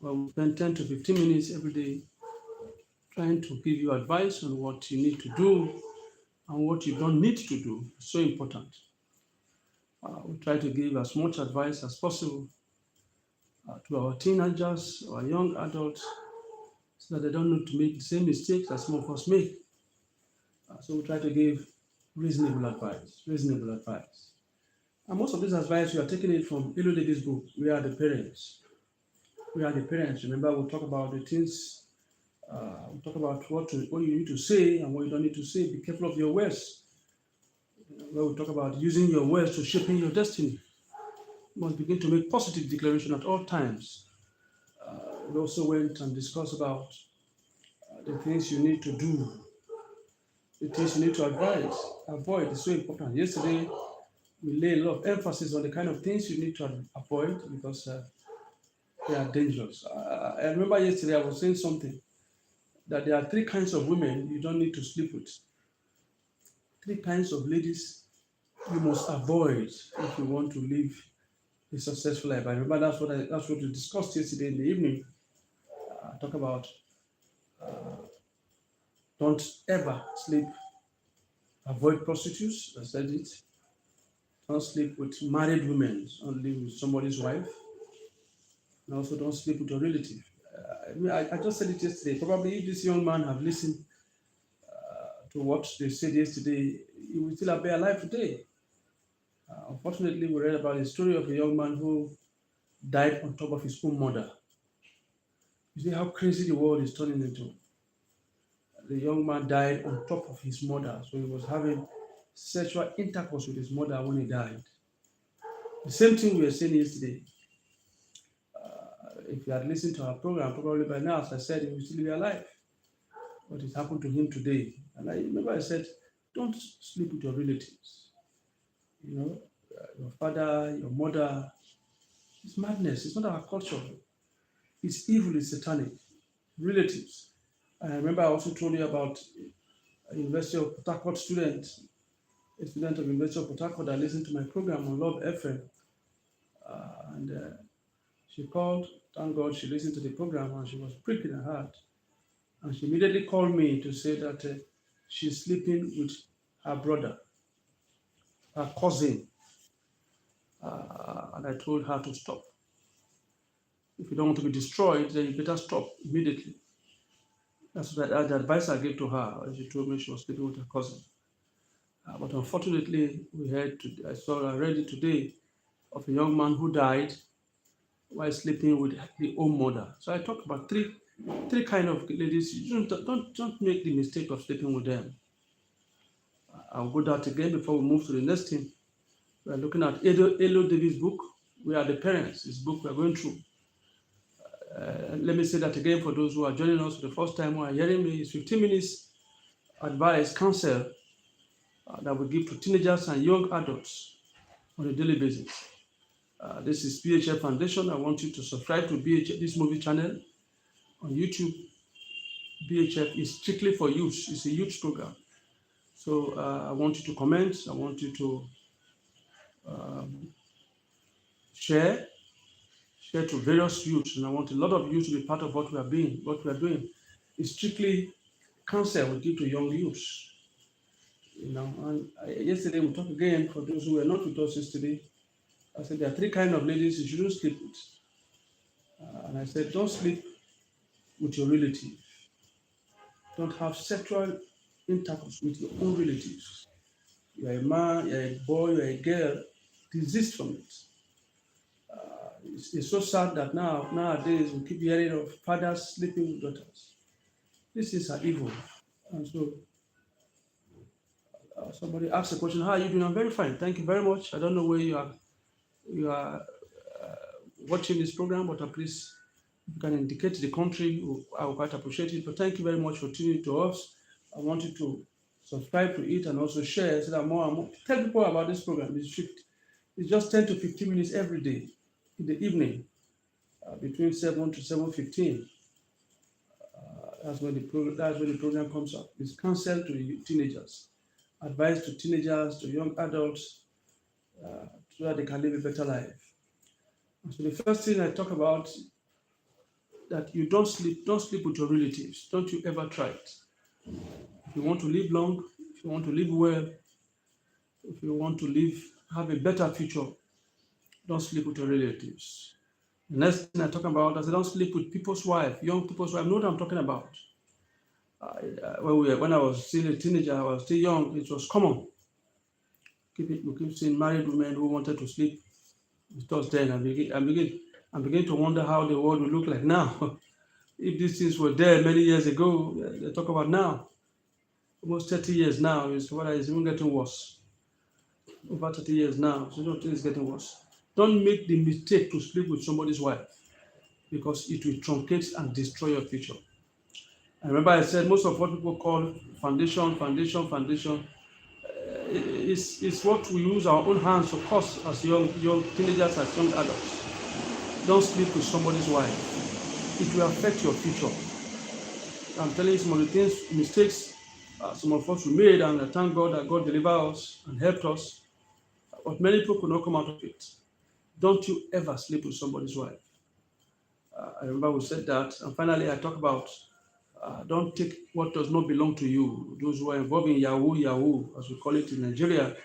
Well, we spend 10 to 15 minutes every day trying to give you advice on what you need to do and what you don't need to do. It's so important. We try to give as much advice as possible to our teenagers, our young adults, so that they don't need to make the same mistakes that some of us make. So we try to give reasonable advice, reasonable advice. And most of this advice, we are taking it from Elo Davis' book, We Are the Parents. We are the parents. Remember, we'll talk about the things, we'll talk about what you need to say and what you don't need to say. Be careful of your words. Where we talk about using your words to shaping your destiny. You must begin to make positive declaration at all times. We also went and discussed about the things you need to do, the things you need to avoid. It's so important. Yesterday, we lay a lot of emphasis on the kind of things you need to avoid because they are dangerous. I remember yesterday I was saying something that there are three kinds of women you don't need to sleep with. Three kinds of ladies you must avoid if you want to live a successful life. I remember that's what we discussed yesterday in the evening. Talk about don't ever sleep. Avoid prostitutes. I said it. Don't sleep with married women. Don't live with somebody's wife. And also don't sleep with your relative. I just said it yesterday. Probably if this young man have listened to what they said yesterday, he will still be alive today. Unfortunately, we read about the story of a young man who died on top of his own mother. You see how crazy the world is turning into. The young man died on top of his mother, so he was having sexual intercourse with his mother when he died. The same thing we were saying yesterday. If you had listened to our program, probably by now, as I said, he will still be alive. What has happened to him today? And I remember I said, don't sleep with your relatives. You know, your father, your mother. It's madness. It's not our culture. It's evil. It's satanic. Relatives. I remember I also told you about a University of Port Harcourt student, a student of University of Port Harcourt that listened to my program on Love FM. And she called, thank God she listened to the program and she was pricking her heart. And she immediately called me to say that she's sleeping with her brother, her cousin. And I told her to stop. If you don't want to be destroyed, then you better stop immediately. That's what the advice I gave to her. She told me she was sleeping with her cousin. But unfortunately, I read it today of a young man who died while sleeping with his own mother. So I talked about three kind of ladies. You don't make the mistake of sleeping with them. I'll go that again before we move to the next thing. We are looking at Elo Davis' book. We Are the Parents. This book we are going through. Let me say that again for those who are joining us for the first time who are hearing me. It's 15 minutes advice, counsel that we give to teenagers and young adults on a daily basis. This is BHF Foundation. I want you to subscribe to this movie channel on YouTube. BHF is strictly for youth. It's a youth program. So I want you to comment. I want you to share to various youths, and I want a lot of you to be part of what we are doing. It's strictly counsel we give to young youths. And yesterday we talked again for those who were not with us yesterday. I said there are three kinds of ladies you shouldn't sleep with. And I said don't sleep with your relative. Don't have sexual intercourse with your own relatives. You are a man, you are a boy, you are a girl. Desist from it. It's so sad that nowadays we keep hearing of fathers sleeping with daughters. These things are evil. And so somebody asked a question, how are you doing? I'm very fine. Thank you very much. I don't know where you are watching this program, but please, if you can indicate the country, I would quite appreciate it. But thank you very much for tuning to us. I want you to subscribe to it and also share so that more and more. Tell people about this program. It's just 10 to 15 minutes every day in the evening, between 7 to 7:15. That's when the program comes up. It's counsel to teenagers, advice to teenagers, to young adults, so that they can live a better life. And so the first thing I talk about that you don't sleep with your relatives. Don't you ever try it. If you want to live long, if you want to live well, if you want to have a better future, don't sleep with your relatives. The next thing I talk about, I say don't sleep with people's wife, young people's wife. I know what I'm talking about. When I was still a teenager, I was still young, it was common. We keep seeing married women who wanted to sleep with us then. I begin to wonder how the world will look like now. If these things were there many years ago, they talk about now, almost 30 years now, it's even getting worse. Over 30 years now, so things getting worse. Don't make the mistake to sleep with somebody's wife because it will truncate and destroy your future. I remember I said most of what people call foundation is what we use our own hands to cause as young teenagers, as young adults. Don't sleep with somebody's wife. It will affect your future. I'm telling you some of the mistakes some of us we made, and I thank God that God delivered us and helped us. But many people could not come out of it. Don't you ever sleep with somebody's wife. I remember we said that. And finally, I talk about don't take what does not belong to you. Those who are involved in Yahoo, as we call it in Nigeria,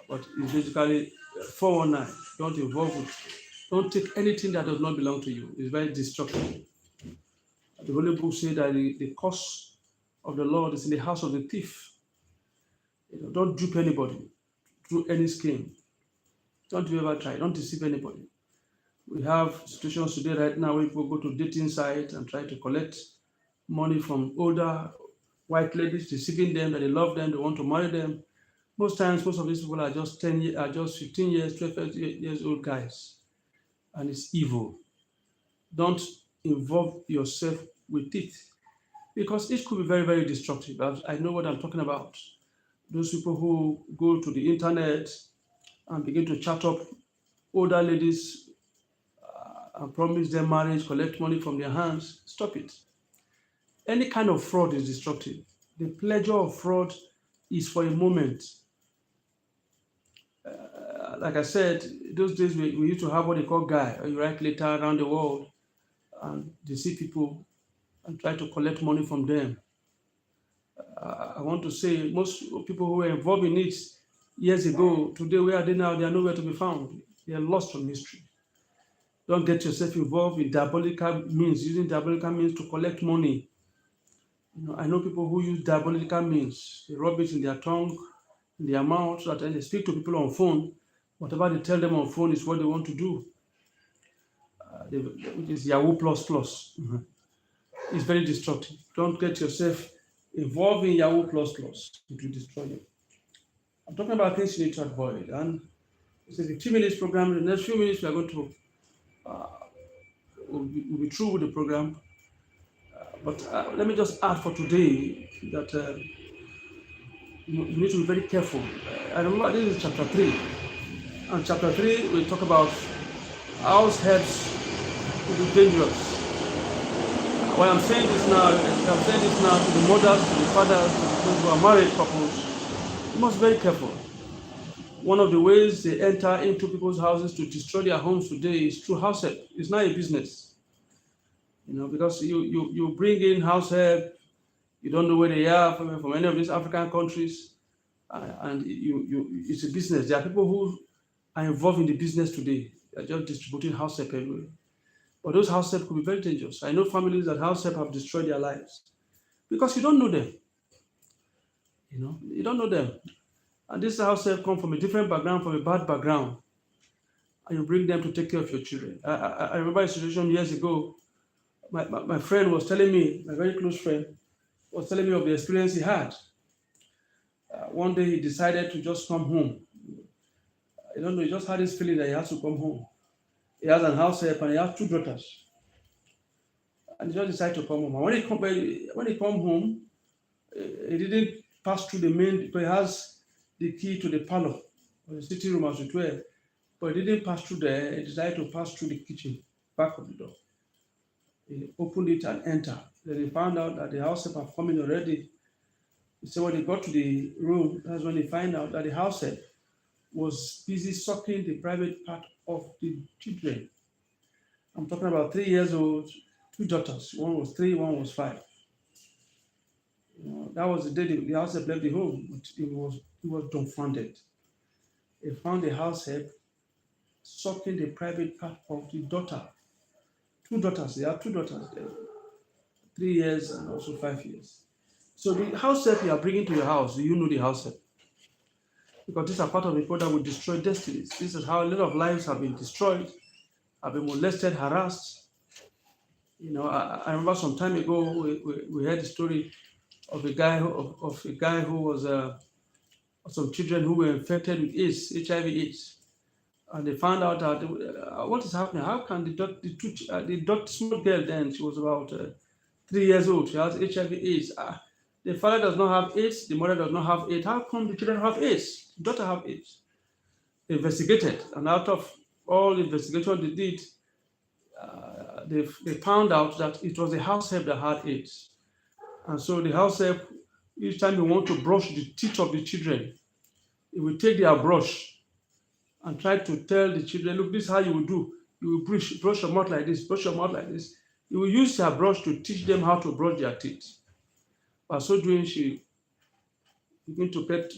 but it's basically 419. Don't take anything that does not belong to you. It's very destructive. The Holy Book says that the curse of the Lord is in the house of the thief. Don't dupe anybody through any scheme. Don't you ever try. Don't deceive anybody. We have situations today right now where people go to dating sites and try to collect money from older white ladies, deceiving them that they love them, they want to marry them. Most times, most of these people are just 15 years, 12 years old guys. And it's evil. Don't involve yourself with it because it could be very, very destructive. I know what I'm talking about. Those people who go to the internet and begin to chat up older ladies and promise them marriage, collect money from their hands, stop it. Any kind of fraud is destructive. The pleasure of fraud is for a moment. Like I said, those days we used to have what they call guy. You write letter around the world and deceive people and try to collect money from them. I want to say most people who were involved in it years ago, today where are they now? They are nowhere to be found. They are lost from history. Don't get yourself involved in using diabolical means to collect money. I know people who use diabolical means. They rub it in their tongue, in their mouth, so that when they speak to people on phone, whatever they tell them on phone is what they want to do. Which is Yahoo plus plus. It's very destructive. Don't get yourself involved in Yahoo plus plus. It will destroy you. I'm talking about things you need to avoid. And it's a 15 minutes program. In the next few minutes, we are going to we'll be through with the program. But let me just add for today that you need to be very careful. I remember this is chapter 3. And chapter 3, we talk about house helps to be dangerous. Why I'm saying this now to the mothers, to the fathers, to those who are married couples. You must be very careful. One of the ways they enter into people's houses to destroy their homes today is through house help. It's not a business. Because you bring in house help, you don't know where they are from any of these African countries, and it's a business. There are people who are involved in the business today. They're just distributing house help everywhere. But those house help could be very dangerous. I know families that house help have destroyed their lives because you don't know them. You don't know them. And this house help come from a different background, from a bad background, and you bring them to take care of your children. I remember a situation years ago. My friend was telling me, my very close friend, was telling me of the experience he had. One day he decided to just come home. I don't know, he just had this feeling that he has to come home. He has an house help and he has 2 daughters. And he just decided to come home. And when he come home, he didn't pass through the main, because he has the key to the parlor, or the sitting room as it were. But he didn't pass through there. He decided to pass through the kitchen, back of the door. He opened it and entered. Then he found out that the house help had come in already. He said when he got to the room, that's when he found out that the house help was busy sucking the private part of the children. I'm talking about 3 years old, two daughters. One was 3, one was 5. That was the day the house help left the home, but he was dumbfounded. He found the house help sucking the private part of the daughter. Two daughters. They have two daughters. 3 years and also 5 years. So the house help you are bringing to your house, do you know the house help? Because these are part of the people that will destroy destinies. This is how a lot of lives have been destroyed, have been molested, harassed. I remember some time ago we heard the story of a guy who was some children who were infected with AIDS, HIV/AIDS, and they found out that what is happening. How can the small girl then, she was about 3 years old, she has HIV/AIDS. The father does not have AIDS, the mother does not have AIDS. How come the children have AIDS? The daughter have AIDS. They investigated, and out of all the investigation they did, they found out that it was the house help that had AIDS. And so the house help, each time they want to brush the teeth of the children, it will take their brush and try to tell the children, look, this is how you will do. You will brush your mouth like this, brush your mouth like this. You will use their brush to teach them how to brush their teeth. By so doing, she began to get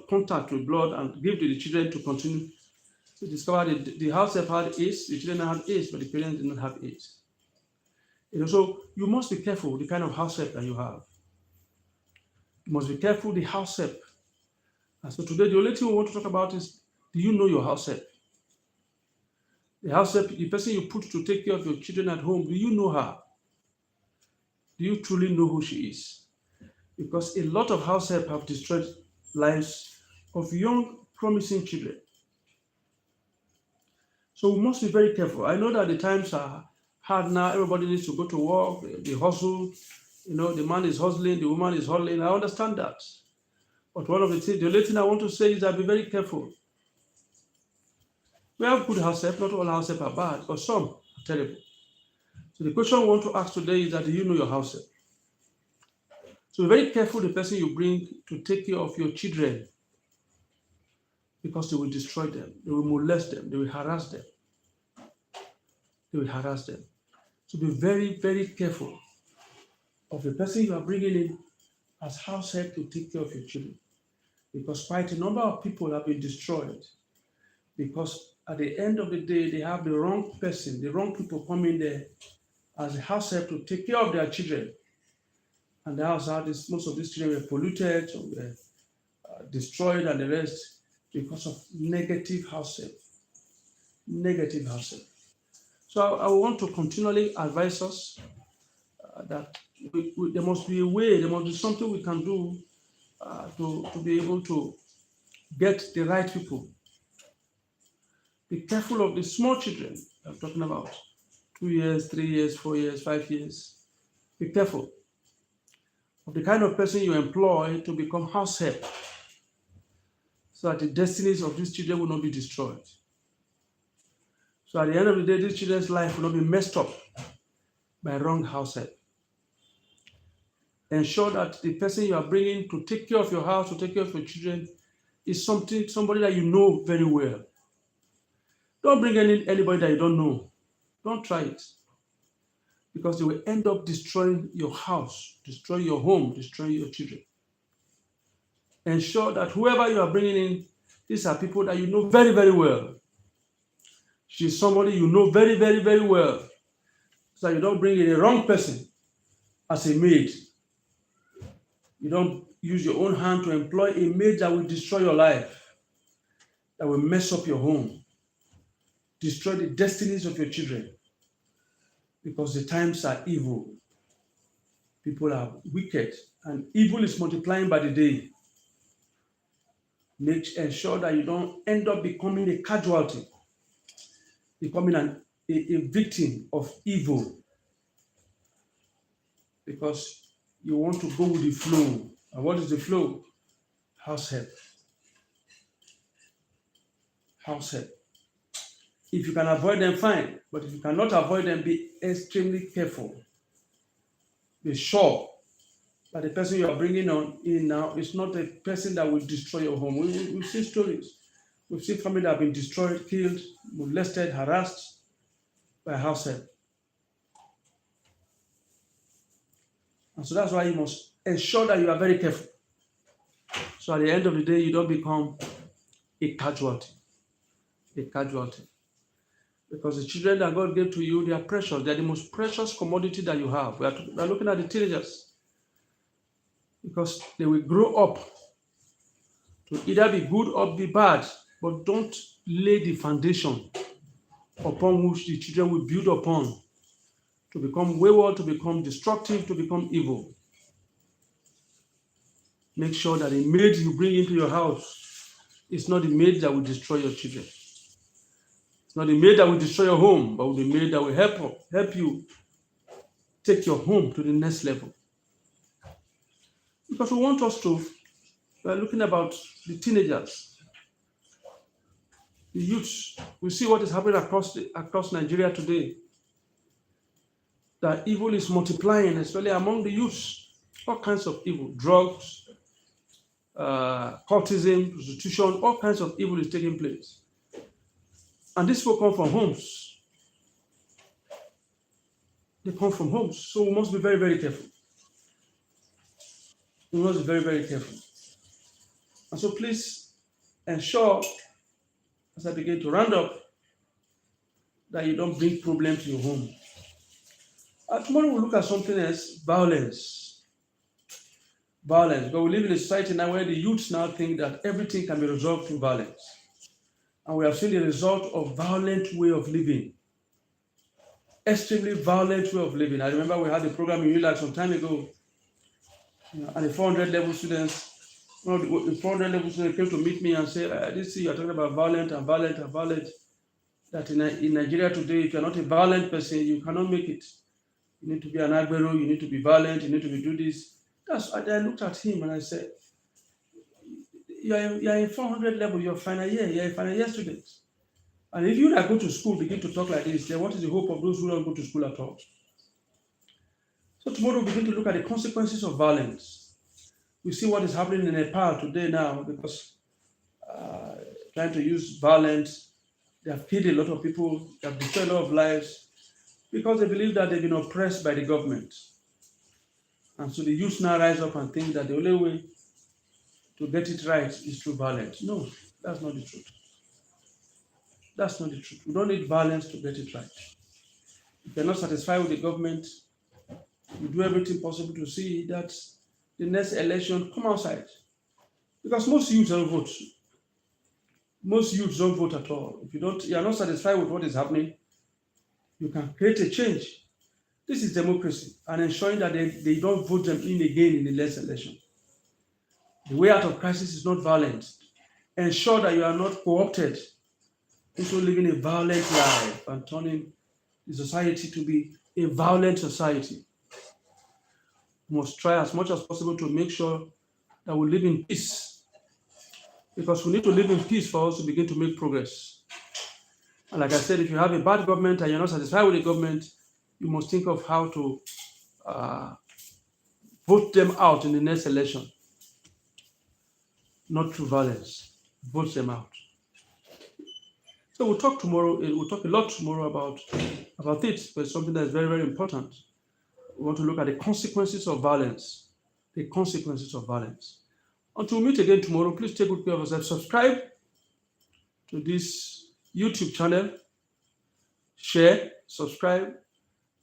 contact with blood and give to the children to continue to discover the house help had AIDS, the children had AIDS, but the parents did not have AIDS. So you must be careful the kind of house help that you have. You must be careful the house help. And so today, the only thing we want to talk about is, do you know your house help? The house help, the person you put to take care of your children at home, do you know her? Do you truly know who she is? Because a lot of house help have destroyed lives of young, promising children. So we must be very careful. I know that the times are hard now. Everybody needs to go to work, the hustle. The man is hustling, the woman is hustling. I understand that. But one of the only thing I want to say is that be very careful. We have good house help. Not all house help are bad, but some are terrible. So the question I want to ask today is that, do you know your house help? So be very careful the person you bring to take care of your children, because they will destroy them, they will molest them, they will harass them. They will harass them. So be very, very careful of the person you are bringing in as house help to take care of your children. Because quite a number of people have been destroyed because at the end of the day, they have the wrong person, the wrong people coming there as a house help to take care of their children. And that's how most of these children were polluted, or were destroyed, and the rest because of negative house help. Negative house help. So I want to continually advise us that there must be a way, there must be something we can do to be able to get the right people. Be careful of the small children I'm talking about. 2 years, 3 years, 4 years, 5 years. Be careful of the kind of person you employ to become house help, so that the destinies of these children will not be destroyed. So at the end of the day, these children's life will not be messed up by wrong house help. Ensure that the person you are bringing to take care of your house, to take care of your children, is somebody that you know very well. Don't bring anybody that you don't know. Don't try it. Because they will end up destroying your house, destroying your home, destroying your children. Ensure that whoever you are bringing in, these are people that you know very, very well. She's somebody you know very, very, very well. So you don't bring in a wrong person as a maid. You don't use your own hand to employ a maid that will destroy your life, that will mess up your home, destroy the destinies of your children. Because the times are evil. People are wicked, and evil is multiplying by the day. Ensure that you don't end up becoming a casualty, becoming a victim of evil, because you want to go with the flow. And what is the flow? House help. House help. If you can avoid them, fine. But if you cannot avoid them, be extremely careful. Be sure that the person you are bringing in now is not a person that will destroy your home. We've seen stories. We've seen families that have been destroyed, killed, molested, harassed by house help. And so that's why you must ensure that you are very careful. So at the end of the day, you don't become a casualty. A casualty. Because the children that God gave to you, they are precious. They are the most precious commodity that you have. We are looking at the teenagers because they will grow up to either be good or be bad, but don't lay the foundation upon which the children will build upon to become wayward, to become destructive, to become evil. Make sure that the maid you bring into your house is not the maid that will destroy your children. It's not the maid that will destroy your home, but the maid that will help you take your home to the next level. Because we are looking about the teenagers, the youths. We see what is happening across Nigeria today. That evil is multiplying, especially among the youths. All kinds of evil, drugs, cultism, prostitution, all kinds of evil is taking place. And these will come from homes. They come from homes. So we must be very, very careful. We must be very, very careful. And so please ensure, as I begin to round up, that you don't bring problems to your home. Tomorrow we'll look at something else, violence. Violence. But we live in a society now where the youths now think that everything can be resolved through violence. And we have seen the result of violent way of living. Extremely violent way of living. I remember we had a program in ULAG some time ago, and the 400 level students, one of the 400 level students came to meet me and say, this you're talking about violent and violent and violent. That in Nigeria today, if you're not a violent person, you cannot make it. You need to be an agbero, you need to be violent, you need to do this. I looked at him and I said, you're in 400 level, you're final year, you're a final year student. And if you that go to school begin to talk like this, then what is the hope of those who don't go to school at all? So tomorrow we begin to look at the consequences of violence. We see what is happening in Nepal today now because trying to use violence, they have killed a lot of people, they have destroyed a lot of lives because they believe that they've been oppressed by the government. And so the youth now rise up and think that the only way to get it right is through violence. No, that's not the truth. That's not the truth. We don't need violence to get it right. If you're not satisfied with the government, you do everything possible to see that the next election come outside. Because most youths don't vote. Most youths don't vote at all. If you are not satisfied with what is happening, you can create a change. This is democracy and ensuring that they don't vote them in again in the next election. The way out of crisis is not violence. Ensure that you are not co-opted into living a violent life and turning the society to be a violent society. We must try as much as possible to make sure that we live in peace. Because we need to live in peace for us to begin to make progress. And like I said, if you have a bad government and you're not satisfied with the government, you must think of how to vote them out in the next election. Not through violence. Vote them out. So we'll talk tomorrow. We'll talk a lot tomorrow about it, but it's something that is very, very important. We want to look at the consequences of violence. The consequences of violence. Until we meet again tomorrow, please take good care of yourself. Subscribe to this YouTube channel. Share, subscribe,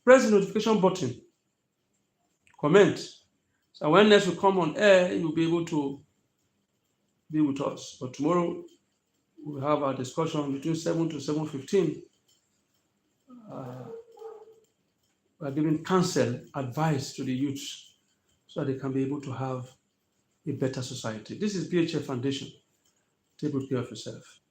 press the notification button, comment. So when next we come on air, you'll be able to be with us. But tomorrow, we'll have our discussion between 7 to 7:15. We're giving counsel, advice to the youth so that they can be able to have a better society. This is BHF Foundation. Take good care of yourself.